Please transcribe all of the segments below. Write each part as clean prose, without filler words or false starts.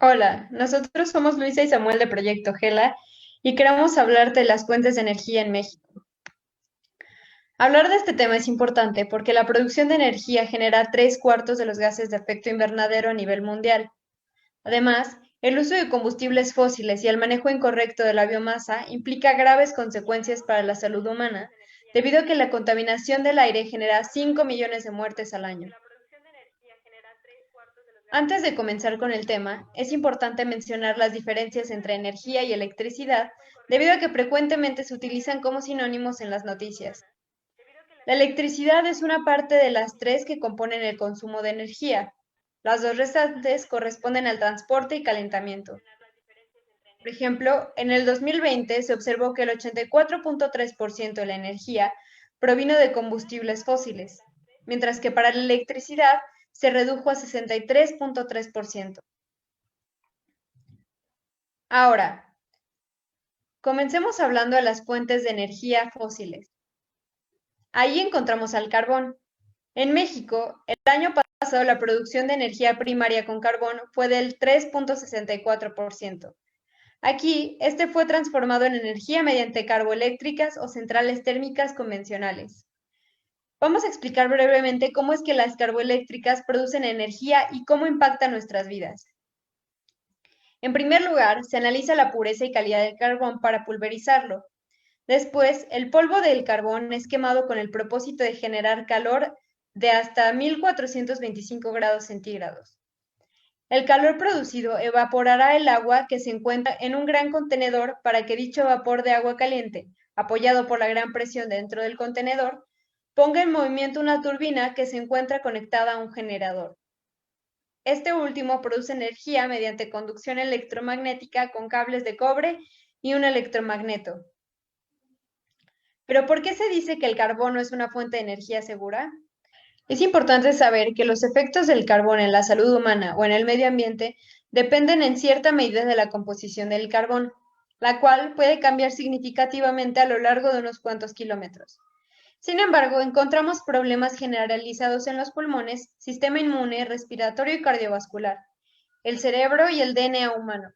Hola, nosotros somos Luisa y Samuel de Proyecto Gela y queremos hablarte de las fuentes de energía en México. Hablar de este tema es importante porque la producción de energía genera tres cuartos de los gases de efecto invernadero a nivel mundial. Además, el uso de combustibles fósiles y el manejo incorrecto de la biomasa implica graves consecuencias para la salud humana, debido a que la contaminación del aire genera 5 millones de muertes al año. Antes de comenzar con el tema, es importante mencionar las diferencias entre energía y electricidad, debido a que frecuentemente se utilizan como sinónimos en las noticias. La electricidad es una parte de las tres que componen el consumo de energía. Las dos restantes corresponden al transporte y calentamiento. Por ejemplo, en el 2020 se observó que el 84.3% de la energía provino de combustibles fósiles, mientras que para la electricidad se redujo a 63.3%. Ahora, comencemos hablando de las fuentes de energía fósiles. Ahí encontramos al carbón. En México, el año pasado la producción de energía primaria con carbón fue del 3.64%. Aquí, este fue transformado en energía mediante carboeléctricas o centrales térmicas convencionales. Vamos a explicar brevemente cómo es que las carboeléctricas producen energía y cómo impactan nuestras vidas. En primer lugar, se analiza la pureza y calidad del carbón para pulverizarlo. Después, el polvo del carbón es quemado con el propósito de generar calor de hasta 1425 grados centígrados. El calor producido evaporará el agua que se encuentra en un gran contenedor para que dicho vapor de agua caliente, apoyado por la gran presión dentro del contenedor, ponga en movimiento una turbina que se encuentra conectada a un generador. Este último produce energía mediante conducción electromagnética con cables de cobre y un electromagneto. ¿Pero por qué se dice que el carbono es una fuente de energía segura? Es importante saber que los efectos del carbón en la salud humana o en el medio ambiente dependen en cierta medida de la composición del carbón, la cual puede cambiar significativamente a lo largo de unos cuantos kilómetros. Sin embargo, encontramos problemas generalizados en los pulmones, sistema inmune, respiratorio y cardiovascular, el cerebro y el DNA humano.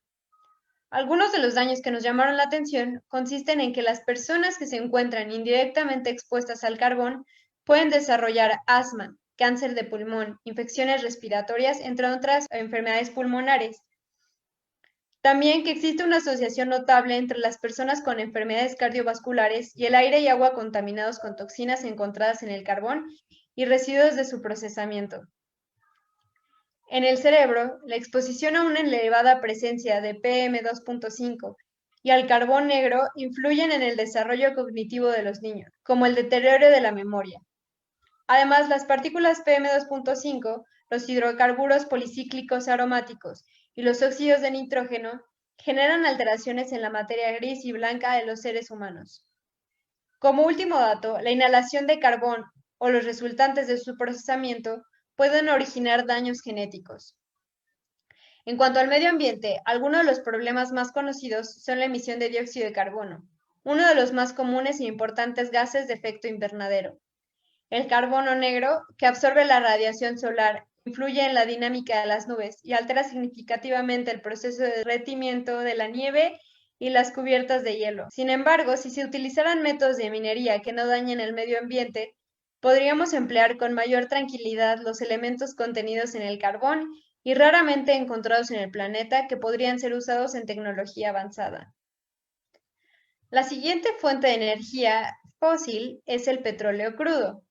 Algunos de los daños que nos llamaron la atención consisten en que las personas que se encuentran indirectamente expuestas al carbón pueden desarrollar asma, cáncer de pulmón, infecciones respiratorias, entre otras enfermedades pulmonares. También que existe una asociación notable entre las personas con enfermedades cardiovasculares y el aire y agua contaminados con toxinas encontradas en el carbón y residuos de su procesamiento. En el cerebro, la exposición a una elevada presencia de PM2.5 y al carbón negro influyen en el desarrollo cognitivo de los niños, como el deterioro de la memoria. Además, las partículas PM2.5, los hidrocarburos policíclicos aromáticos y los óxidos de nitrógeno generan alteraciones en la materia gris y blanca de los seres humanos. Como último dato, la inhalación de carbón o los resultantes de su procesamiento pueden originar daños genéticos. En cuanto al medio ambiente, algunos de los problemas más conocidos son la emisión de dióxido de carbono, uno de los más comunes e importantes gases de efecto invernadero. El carbono negro, que absorbe la radiación solar, influye en la dinámica de las nubes y altera significativamente el proceso de derretimiento de la nieve y las cubiertas de hielo. Sin embargo, si se utilizaran métodos de minería que no dañen el medio ambiente, podríamos emplear con mayor tranquilidad los elementos contenidos en el carbón y raramente encontrados en el planeta que podrían ser usados en tecnología avanzada. La siguiente fuente de energía fósil es el petróleo crudo.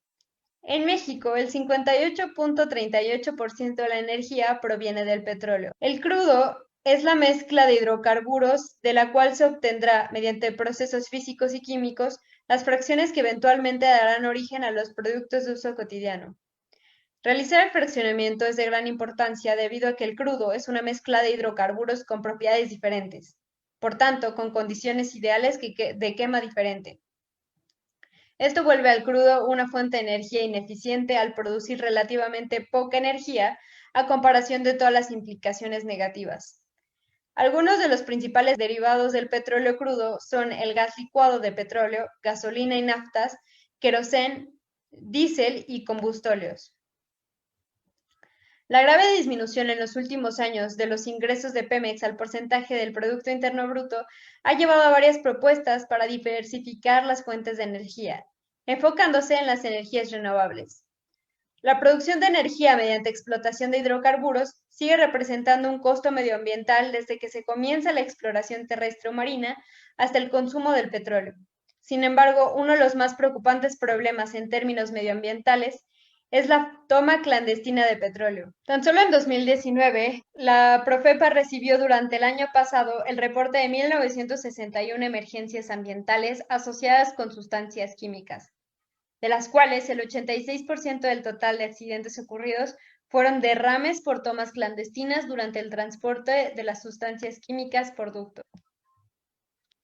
En México, el 58.38% de la energía proviene del petróleo. El crudo es la mezcla de hidrocarburos de la cual se obtendrá, mediante procesos físicos y químicos, las fracciones que eventualmente darán origen a los productos de uso cotidiano. Realizar el fraccionamiento es de gran importancia debido a que el crudo es una mezcla de hidrocarburos con propiedades diferentes, por tanto, con condiciones ideales de quema diferente. Esto vuelve al crudo una fuente de energía ineficiente al producir relativamente poca energía a comparación de todas las implicaciones negativas. Algunos de los principales derivados del petróleo crudo son el gas licuado de petróleo, gasolina y naftas, querosén, diésel y combustóleos. La grave disminución en los últimos años de los ingresos de Pemex al porcentaje del Producto Interno Bruto ha llevado a varias propuestas para diversificar las fuentes de energía, enfocándose en las energías renovables. La producción de energía mediante explotación de hidrocarburos sigue representando un costo medioambiental desde que se comienza la exploración terrestre o marina hasta el consumo del petróleo. Sin embargo, uno de los más preocupantes problemas en términos medioambientales es la toma clandestina de petróleo. Tan solo en 2019, la Profepa recibió durante el año pasado el reporte de 1961 emergencias ambientales asociadas con sustancias químicas, de las cuales el 86% del total de accidentes ocurridos fueron derrames por tomas clandestinas durante el transporte de las sustancias químicas por ducto.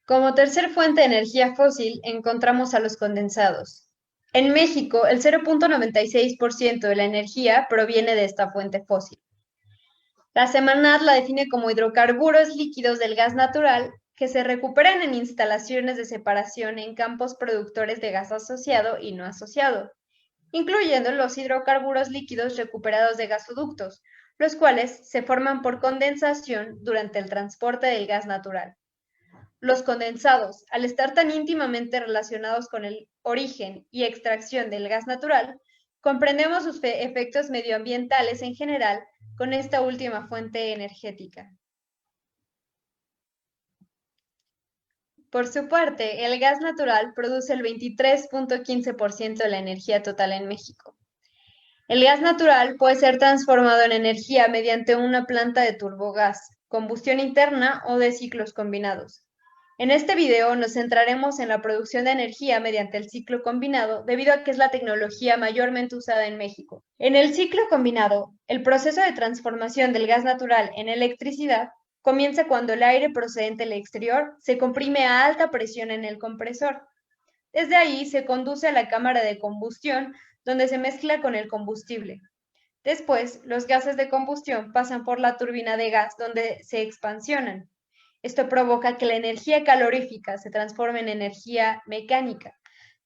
Como tercer fuente de energía fósil encontramos a los condensados. En México, el 0.96% de la energía proviene de esta fuente fósil. La Semarnat la define como hidrocarburos líquidos del gas natural que se recuperan en instalaciones de separación en campos productores de gas asociado y no asociado, incluyendo los hidrocarburos líquidos recuperados de gasoductos, los cuales se forman por condensación durante el transporte del gas natural. Los condensados, al estar tan íntimamente relacionados con el origen y extracción del gas natural, comprendemos sus efectos medioambientales en general con esta última fuente energética. Por su parte, el gas natural produce el 23.15% de la energía total en México. El gas natural puede ser transformado en energía mediante una planta de turbogás, combustión interna o de ciclos combinados. En este video nos centraremos en la producción de energía mediante el ciclo combinado debido a que es la tecnología mayormente usada en México. En el ciclo combinado, el proceso de transformación del gas natural en electricidad comienza cuando el aire procedente del exterior se comprime a alta presión en el compresor. Desde ahí se conduce a la cámara de combustión donde se mezcla con el combustible. Después, los gases de combustión pasan por la turbina de gas donde se expansionan. Esto provoca que la energía calorífica se transforme en energía mecánica,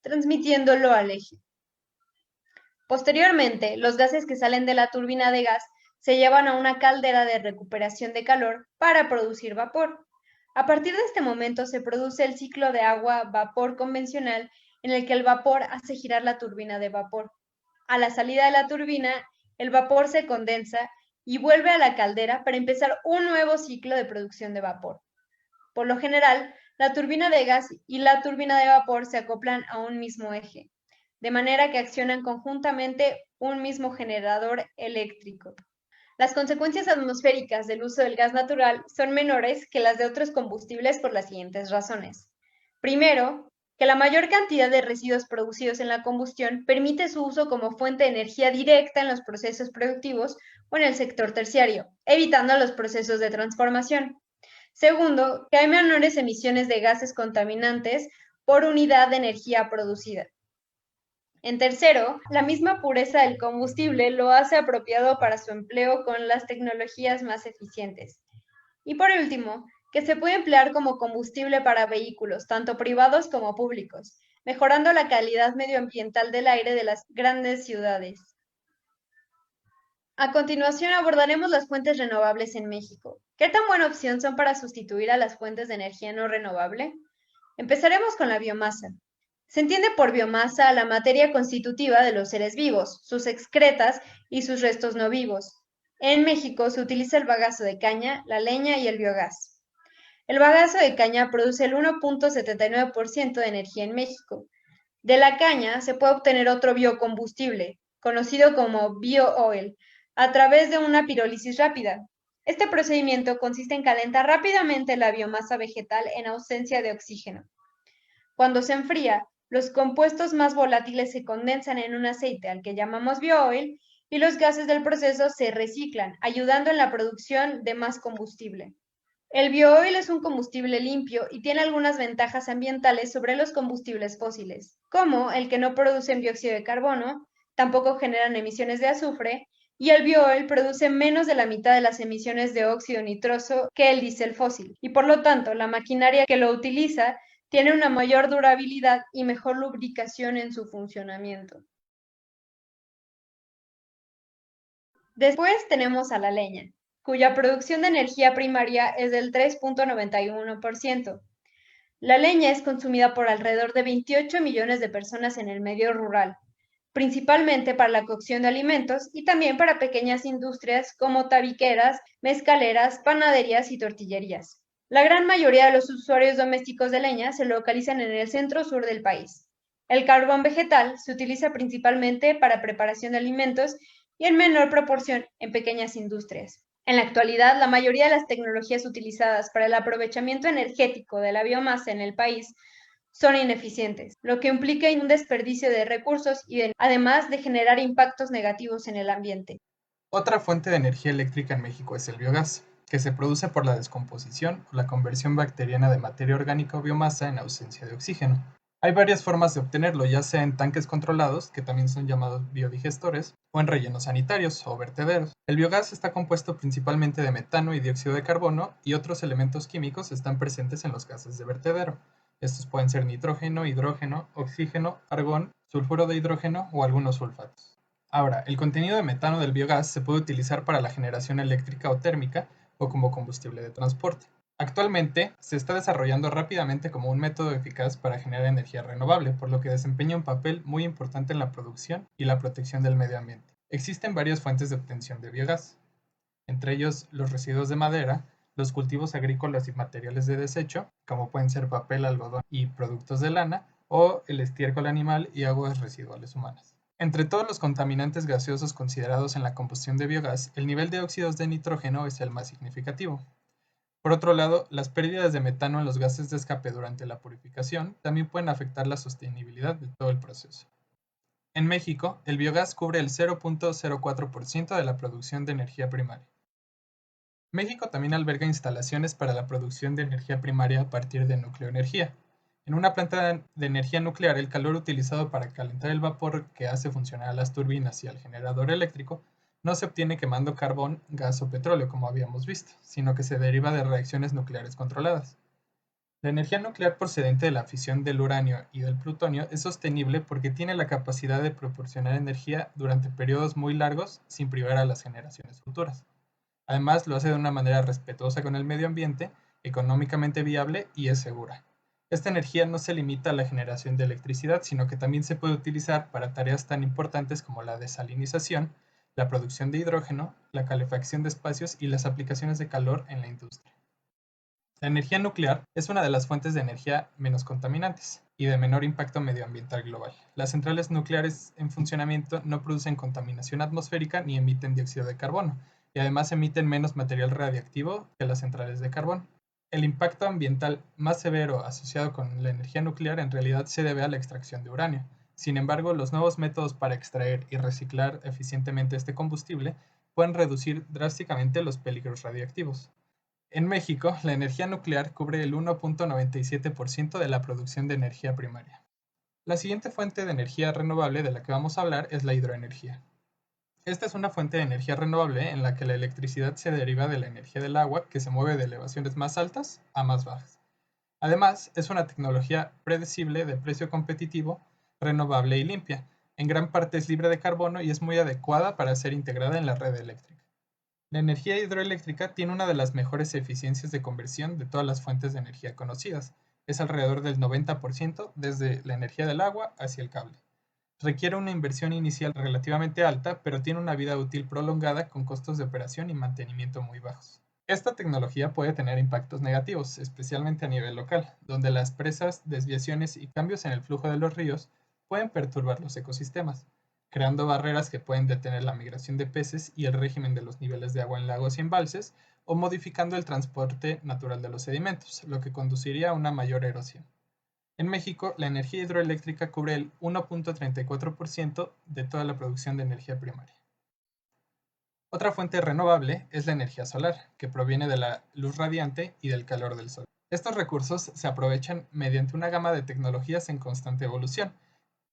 transmitiéndolo al eje. Posteriormente, los gases que salen de la turbina de gas se llevan a una caldera de recuperación de calor para producir vapor. A partir de este momento se produce el ciclo de agua-vapor convencional en el que el vapor hace girar la turbina de vapor. A la salida de la turbina, el vapor se condensa y vuelve a la caldera para empezar un nuevo ciclo de producción de vapor. Por lo general, la turbina de gas y la turbina de vapor se acoplan a un mismo eje, de manera que accionan conjuntamente un mismo generador eléctrico. Las consecuencias atmosféricas del uso del gas natural son menores que las de otros combustibles por las siguientes razones. Primero, que la mayor cantidad de residuos producidos en la combustión permite su uso como fuente de energía directa en los procesos productivos o en el sector terciario, evitando los procesos de transformación. Segundo, que hay menores emisiones de gases contaminantes por unidad de energía producida. En tercero, la misma pureza del combustible lo hace apropiado para su empleo con las tecnologías más eficientes. Y por último, que se puede emplear como combustible para vehículos, tanto privados como públicos, mejorando la calidad medioambiental del aire de las grandes ciudades. A continuación abordaremos las fuentes renovables en México. ¿Qué tan buena opción son para sustituir a las fuentes de energía no renovable? Empezaremos con la biomasa. Se entiende por biomasa a la materia constitutiva de los seres vivos, sus excretas y sus restos no vivos. En México se utiliza el bagazo de caña, la leña y el biogás. El bagazo de caña produce el 1.79% de energía en México. De la caña se puede obtener otro biocombustible, conocido como biooil, a través de una pirólisis rápida. Este procedimiento consiste en calentar rápidamente la biomasa vegetal en ausencia de oxígeno. Cuando se enfría, los compuestos más volátiles se condensan en un aceite al que llamamos biooil y los gases del proceso se reciclan, ayudando en la producción de más combustible. El biooil es un combustible limpio y tiene algunas ventajas ambientales sobre los combustibles fósiles, como el que no producen dióxido de carbono, tampoco generan emisiones de azufre, y el biooil produce menos de la mitad de las emisiones de óxido nitroso que el diésel fósil, y por lo tanto la maquinaria que lo utiliza tiene una mayor durabilidad y mejor lubricación en su funcionamiento. Después tenemos a la leña, cuya producción de energía primaria es del 3.91%. La leña es consumida por alrededor de 28 millones de personas en el medio rural, principalmente para la cocción de alimentos y también para pequeñas industrias como tabiqueras, mezcaleras, panaderías y tortillerías. La gran mayoría de los usuarios domésticos de leña se localizan en el centro-sur del país. El carbón vegetal se utiliza principalmente para preparación de alimentos y en menor proporción en pequeñas industrias. En la actualidad, la mayoría de las tecnologías utilizadas para el aprovechamiento energético de la biomasa en el país son ineficientes, lo que implica un desperdicio de recursos además de generar impactos negativos en el ambiente. Otra fuente de energía eléctrica en México es el biogás, que se produce por la descomposición o la conversión bacteriana de materia orgánica o biomasa en ausencia de oxígeno. Hay varias formas de obtenerlo, ya sea en tanques controlados, que también son llamados biodigestores, o en rellenos sanitarios o vertederos. El biogás está compuesto principalmente de metano y dióxido de carbono, y otros elementos químicos están presentes en los gases de vertedero. Estos pueden ser nitrógeno, hidrógeno, oxígeno, argón, sulfuro de hidrógeno o algunos sulfatos. Ahora, el contenido de metano del biogás se puede utilizar para la generación eléctrica o térmica o como combustible de transporte. Actualmente se está desarrollando rápidamente como un método eficaz para generar energía renovable, por lo que desempeña un papel muy importante en la producción y la protección del medio ambiente. Existen varias fuentes de obtención de biogás, entre ellos los residuos de madera, los cultivos agrícolas y materiales de desecho, como pueden ser papel, algodón y productos de lana, o el estiércol animal y aguas residuales humanas. Entre todos los contaminantes gaseosos considerados en la combustión de biogás, el nivel de óxidos de nitrógeno es el más significativo. Por otro lado, las pérdidas de metano en los gases de escape durante la purificación también pueden afectar la sostenibilidad de todo el proceso. En México, el biogás cubre el 0.04% de la producción de energía primaria. México también alberga instalaciones para la producción de energía primaria a partir de nucleoenergía. En una planta de energía nuclear, el calor utilizado para calentar el vapor que hace funcionar a las turbinas y al generador eléctrico no se obtiene quemando carbón, gas o petróleo, como habíamos visto, sino que se deriva de reacciones nucleares controladas. La energía nuclear procedente de la fisión del uranio y del plutonio es sostenible porque tiene la capacidad de proporcionar energía durante periodos muy largos sin privar a las generaciones futuras. Además, lo hace de una manera respetuosa con el medio ambiente, económicamente viable y es segura. Esta energía no se limita a la generación de electricidad, sino que también se puede utilizar para tareas tan importantes como la desalinización, la producción de hidrógeno, la calefacción de espacios y las aplicaciones de calor en la industria. La energía nuclear es una de las fuentes de energía menos contaminantes y de menor impacto medioambiental global. Las centrales nucleares en funcionamiento no producen contaminación atmosférica ni emiten dióxido de carbono, y además emiten menos material radiactivo que las centrales de carbón. El impacto ambiental más severo asociado con la energía nuclear en realidad se debe a la extracción de uranio. Sin embargo, los nuevos métodos para extraer y reciclar eficientemente este combustible pueden reducir drásticamente los peligros radiactivos. En México, la energía nuclear cubre el 1.97% de la producción de energía primaria. La siguiente fuente de energía renovable de la que vamos a hablar es la hidroenergía. Esta es una fuente de energía renovable en la que la electricidad se deriva de la energía del agua que se mueve de elevaciones más altas a más bajas. Además, es una tecnología predecible de precio competitivo, renovable y limpia. En gran parte es libre de carbono y es muy adecuada para ser integrada en la red eléctrica. La energía hidroeléctrica tiene una de las mejores eficiencias de conversión de todas las fuentes de energía conocidas. Es alrededor del 90% desde la energía del agua hacia el cable. Requiere una inversión inicial relativamente alta, pero tiene una vida útil prolongada con costos de operación y mantenimiento muy bajos. Esta tecnología puede tener impactos negativos, especialmente a nivel local, donde las presas, desviaciones y cambios en el flujo de los ríos pueden perturbar los ecosistemas, creando barreras que pueden detener la migración de peces y el régimen de los niveles de agua en lagos y embalses, o modificando el transporte natural de los sedimentos, lo que conduciría a una mayor erosión. En México, la energía hidroeléctrica cubre el 1.34% de toda la producción de energía primaria. Otra fuente renovable es la energía solar, que proviene de la luz radiante y del calor del sol. Estos recursos se aprovechan mediante una gama de tecnologías en constante evolución,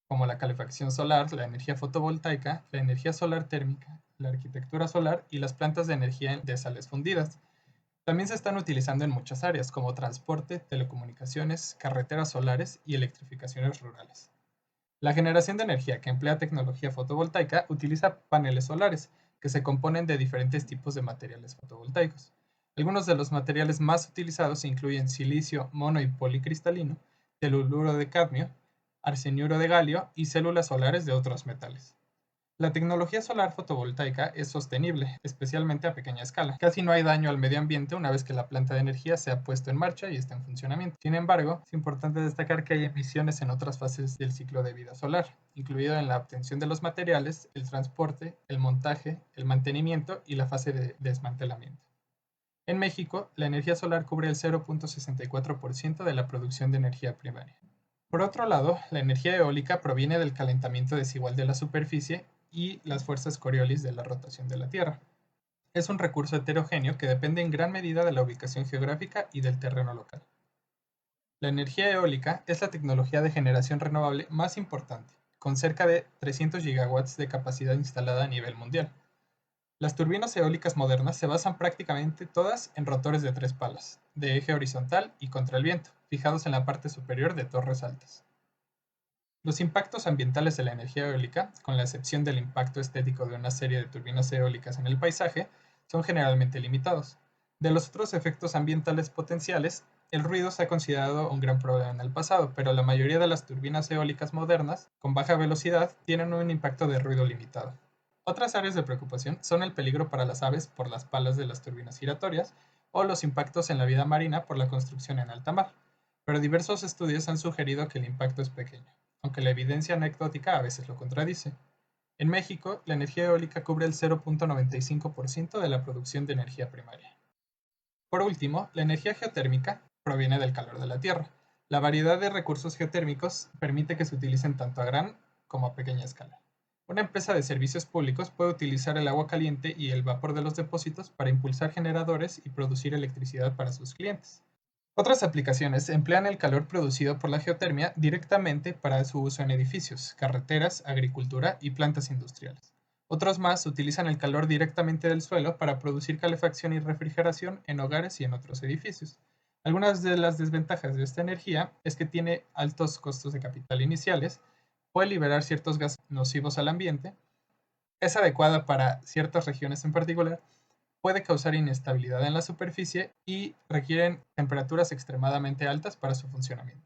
como la calefacción solar, la energía fotovoltaica, la energía solar térmica, la arquitectura solar y las plantas de energía de sales fundidas. También se están utilizando en muchas áreas, como transporte, telecomunicaciones, carreteras solares y electrificaciones rurales. La generación de energía que emplea tecnología fotovoltaica utiliza paneles solares, que se componen de diferentes tipos de materiales fotovoltaicos. Algunos de los materiales más utilizados incluyen silicio mono y policristalino, teluluro de cadmio, arseniuro de galio y células solares de otros metales. La tecnología solar fotovoltaica es sostenible, especialmente a pequeña escala. Casi no hay daño al medio ambiente una vez que la planta de energía se ha puesto en marcha y está en funcionamiento. Sin embargo, es importante destacar que hay emisiones en otras fases del ciclo de vida solar, incluido en la obtención de los materiales, el transporte, el montaje, el mantenimiento y la fase de desmantelamiento. En México, la energía solar cubre el 0.64% de la producción de energía primaria. Por otro lado, la energía eólica proviene del calentamiento desigual de la superficie y las fuerzas Coriolis de la rotación de la Tierra. Es un recurso heterogéneo que depende en gran medida de la ubicación geográfica y del terreno local. La energía eólica es la tecnología de generación renovable más importante, con cerca de 300 gigawatts de capacidad instalada a nivel mundial. Las turbinas eólicas modernas se basan prácticamente todas en rotores de 3 palas, de eje horizontal y contra el viento, fijados en la parte superior de torres altas. Los impactos ambientales de la energía eólica, con la excepción del impacto estético de una serie de turbinas eólicas en el paisaje, son generalmente limitados. De los otros efectos ambientales potenciales, el ruido se ha considerado un gran problema en el pasado, pero la mayoría de las turbinas eólicas modernas, con baja velocidad, tienen un impacto de ruido limitado. Otras áreas de preocupación son el peligro para las aves por las palas de las turbinas giratorias o los impactos en la vida marina por la construcción en alta mar, pero diversos estudios han sugerido que el impacto es pequeño, aunque la evidencia anecdótica a veces lo contradice. En México, la energía eólica cubre el 0.95% de la producción de energía primaria. Por último, la energía geotérmica proviene del calor de la Tierra. La variedad de recursos geotérmicos permite que se utilicen tanto a gran como a pequeña escala. Una empresa de servicios públicos puede utilizar el agua caliente y el vapor de los depósitos para impulsar generadores y producir electricidad para sus clientes. Otras aplicaciones emplean el calor producido por la geotermia directamente para su uso en edificios, carreteras, agricultura y plantas industriales. Otros más utilizan el calor directamente del suelo para producir calefacción y refrigeración en hogares y en otros edificios. Algunas de las desventajas de esta energía es que tiene altos costos de capital iniciales, puede liberar ciertos gases nocivos al ambiente, es adecuada para ciertas regiones en particular, puede causar inestabilidad en la superficie y requieren temperaturas extremadamente altas para su funcionamiento.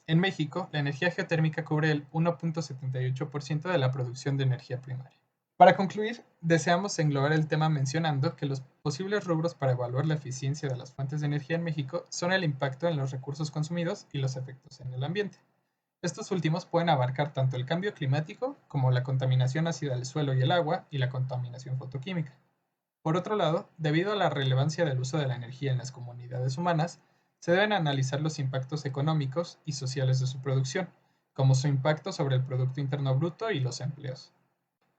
En México, la energía geotérmica cubre el 1.78% de la producción de energía primaria. Para concluir, deseamos englobar el tema mencionando que los posibles rubros para evaluar la eficiencia de las fuentes de energía en México son el impacto en los recursos consumidos y los efectos en el ambiente. Estos últimos pueden abarcar tanto el cambio climático como la contaminación ácida del suelo y el agua y la contaminación fotoquímica. Por otro lado, debido a la relevancia del uso de la energía en las comunidades humanas, se deben analizar los impactos económicos y sociales de su producción, como su impacto sobre el Producto Interno Bruto y los empleos.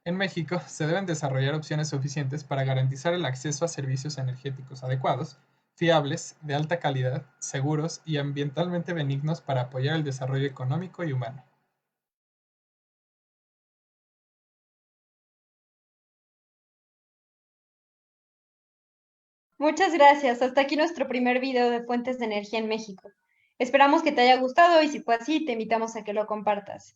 En México, se deben desarrollar opciones suficientes para garantizar el acceso a servicios energéticos adecuados, fiables, de alta calidad, seguros y ambientalmente benignos para apoyar el desarrollo económico y humano. Muchas gracias. Hasta aquí nuestro primer video de fuentes de energía en México. Esperamos que te haya gustado y si fue así, te invitamos a que lo compartas.